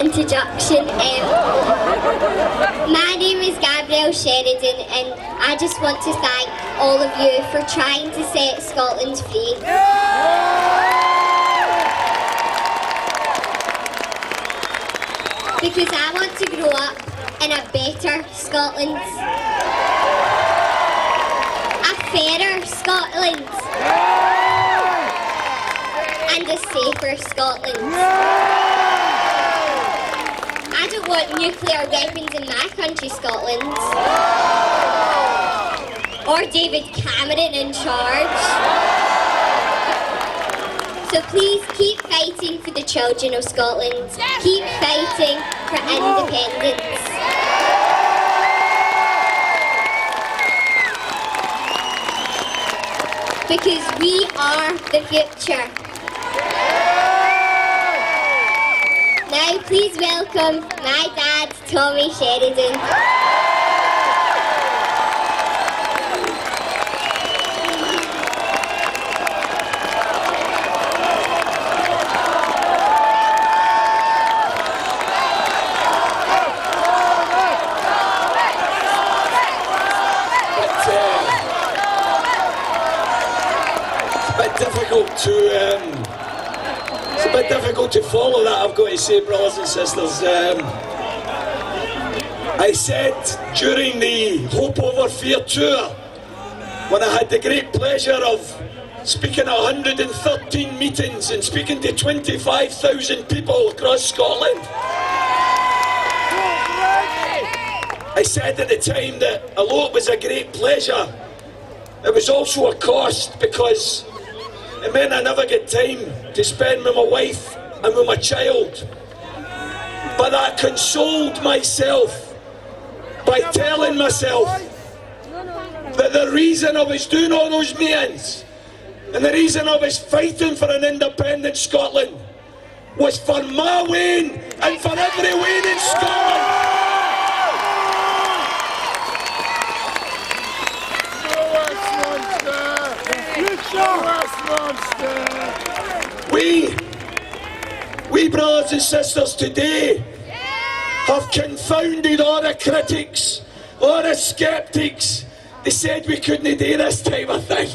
Introduction. My name is Gabrielle Sheridan, and I just want to thank all of you for trying to set Scotland free. Because I want to grow up in a better Scotland, a fairer Scotland, and a safer Scotland. I don't want nuclear weapons in my country, Scotland. Or David Cameron in charge. So please keep fighting for the children of Scotland. Keep fighting for independence. Because we are the future. Now please welcome my dad, Tommy Sheridan. It's a bit difficult to follow that, I've got to say, brothers and sisters. I said during the Hope Over Fear tour, when I had the great pleasure of speaking at 113 meetings and speaking to 25,000 people across Scotland, I said at the time that although it was a great pleasure, it was also a cost, because it meant I never get time to spend with my wife and with my child. But I consoled myself by telling myself that the reason I was doing all those meetings and the reason I was fighting for an independent Scotland was for my Wayne and for every Wayne in Scotland. We brothers and sisters today have confounded all the critics, all the skeptics. They said we couldn't do this type of thing.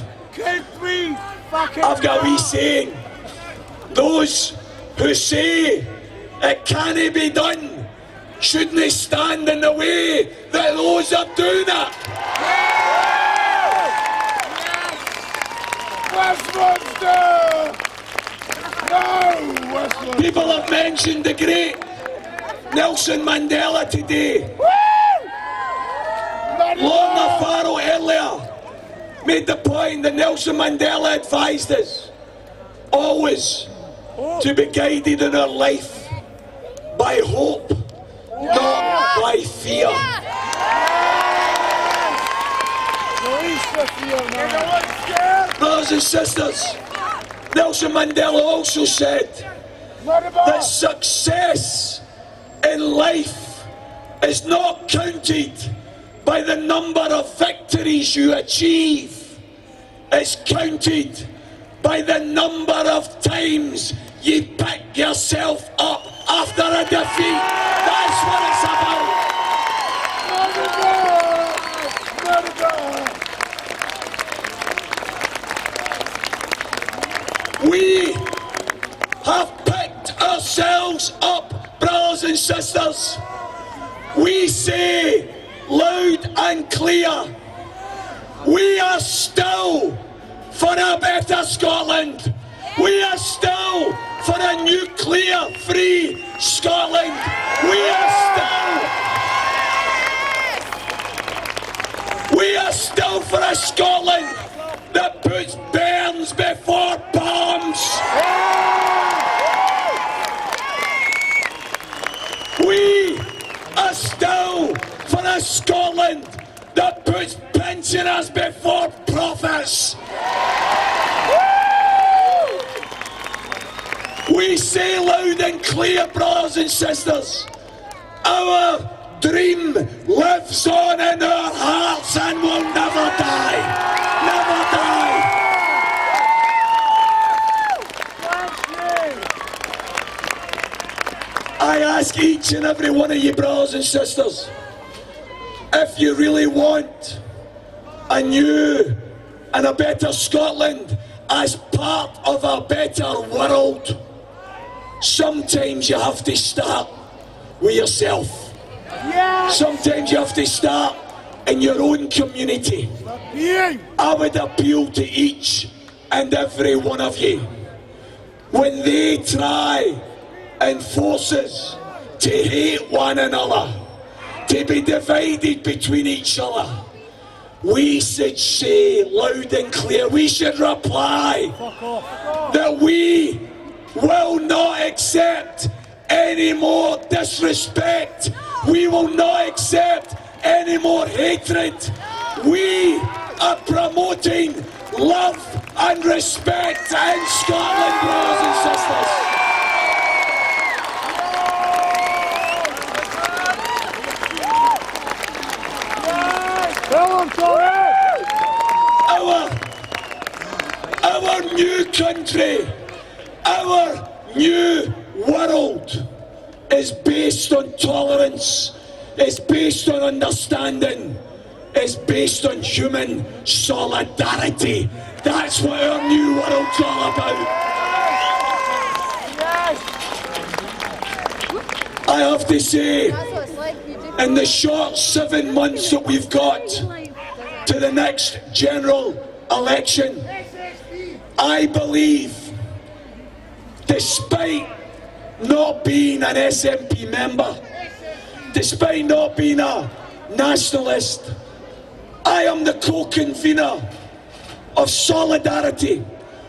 I've got a wee saying. Those who say it can't be done shouldn't stand in the way that those are doing it. People have mentioned the great Nelson Mandela today. Lorna Farrell earlier made the point that Nelson Mandela advised us always to be guided in our life by hope, not by fear. Brothers and sisters, Nelson Mandela also said that success in life is not counted by the number of victories you achieve. It's counted by the number of times you pick yourself up after a defeat. That's what it's about. We have picked ourselves up, brothers and sisters. We say loud and clear, we are still for a better Scotland. We are still for a nuclear-free Scotland. We are still for a Scotland that puts bairns before bombs. We are still for a Scotland that puts pensioners before profits. We say loud and clear, brothers and sisters, our dream lives on in our hearts and will never die. Never die. I ask each and every one of you brothers and sisters, if you really want a new and a better Scotland as part of a better world, sometimes you have to start with yourself. Sometimes you have to start in your own community. I would appeal to each and every one of you, when they try and force us to hate one another, to be divided between each other, we should say loud and clear, we should reply that we will not accept any more disrespect. We will not accept any more hatred. We are promoting love and respect in Scotland, brothers and sisters. Our new country, our new world is based on tolerance, is based on understanding, is based on human solidarity. That's what our new world's all about. I have to say, in the short 7 months that we've got to the next general election, I believe, despite not being an SNP member, despite not being a nationalist, I am the co-convener of Solidarity,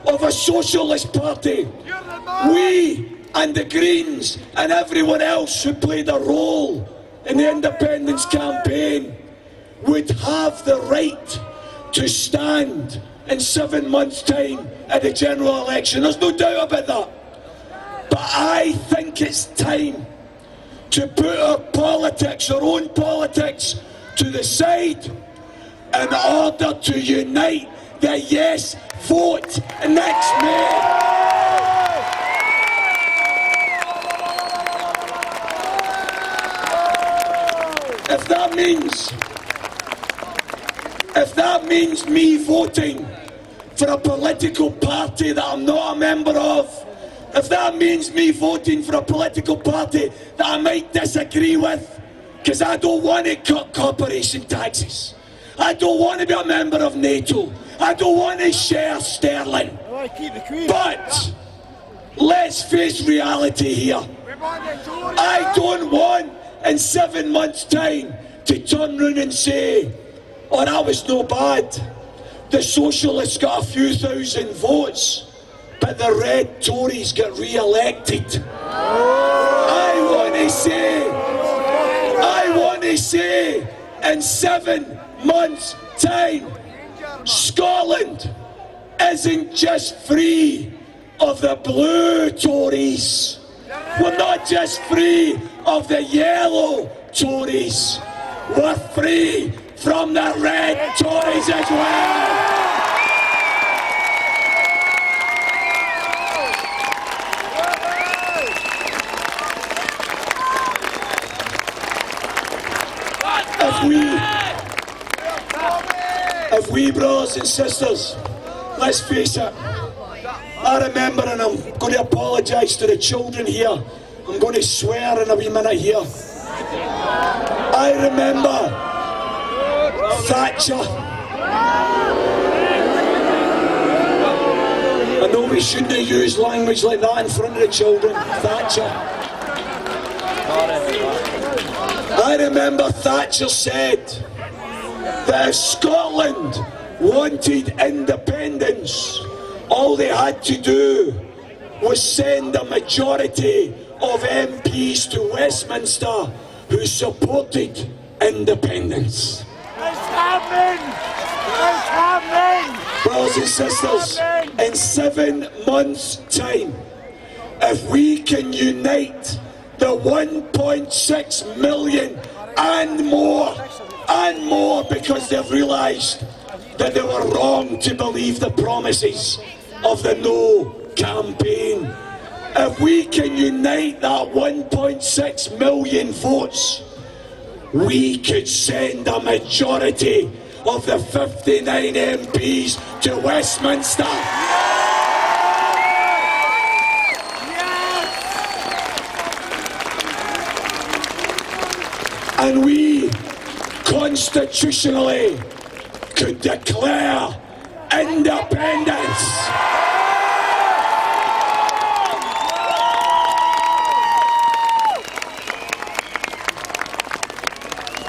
of a socialist party. We and the Greens and everyone else who played a role in the independence campaign would have the right to stand in 7 months' time at the general election. There's no doubt about that. But I think it's time to put our politics, our own politics, to the side in order to unite the yes vote next May. If that means me voting for a political party that I'm not a member of, if that means me voting for a political party that I might disagree with, because I don't want to cut corporation taxes, I don't want to be a member of NATO, I don't want to share sterling, but let's face reality here. I don't want in 7 months' time to turn round and say, oh, that was no bad. The Socialists got a few thousand votes, but the Red Tories got re-elected. I want to say, in 7 months' time, Scotland isn't just free of the blue Tories. We're not just free of the yellow Tories. We're free from the red Tories as well. If we brothers and sisters, let's face it, I remember, and I'm going to apologise to the children here, I'm going to swear in a wee minute here. I remember Thatcher. I know we shouldn't have used language like that in front of the children. Thatcher. I remember Thatcher said that if Scotland wanted independence, all they had to do was send a majority of MPs to Westminster who supported independence. It's happening! It's happening! Brothers and sisters, in 7 months' time, if we can unite the 1.6 million and more, because they've realised that they were wrong to believe the promises of the No campaign, if we can unite that 1.6 million votes, we could send a majority of the 59 MPs to Westminster. And we constitutionally could declare independence.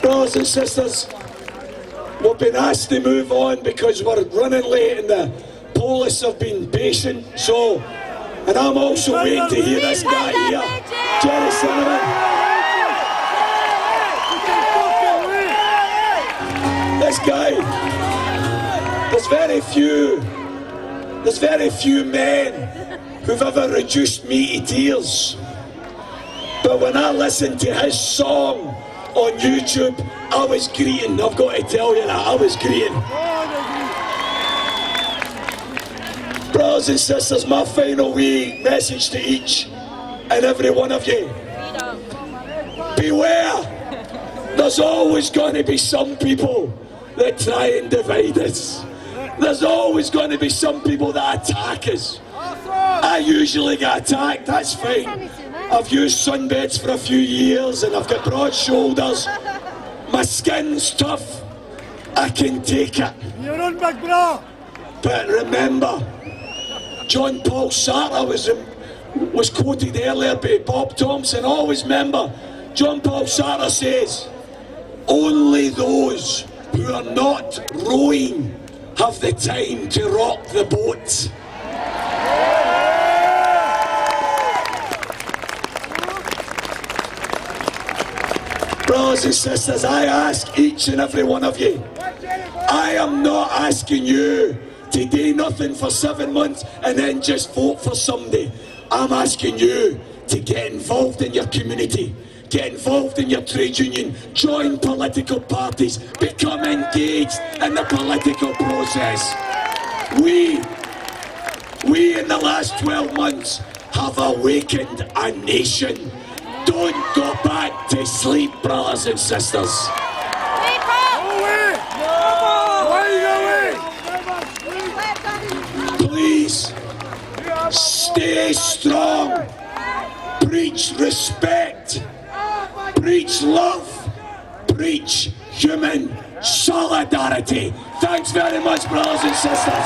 Brothers and sisters, we've been asked to move on because we're running late and the police have been patient. So, and I'm also waiting to hear this guy here, Jerry Sullivan. This guy, there's very few men who've ever reduced me to tears. But when I listened to his song on YouTube, I was greeting. I've got to tell you that, I was greeting. Brothers and sisters, my final wee message to each and every one of you. Beware, there's always going to be some people that try and divide us. There's always going to be some people that attack us. I usually get attacked, that's fine. I've used sunbeds for a few years and I've got broad shoulders. My skin's tough. I can take it. But remember, John Paul Sartre was quoted earlier by Bob Thompson. Always remember, John Paul Sartre says, only those who are not rowing have the time to rock the boat. Brothers and sisters, I ask each and every one of you, I am not asking you to do nothing for 7 months and then just vote for somebody. I'm asking you to get involved in your community, get involved in your trade union, join political parties, become engaged in the political process. We in the last 12 months have awakened a nation. Don't go back to sleep, brothers and sisters. Please, stay strong. Preach respect. Preach love. Preach human solidarity. Thanks very much, brothers and sisters.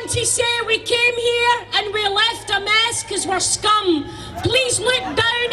To say we came here and we left a mess because we're scum. Please look down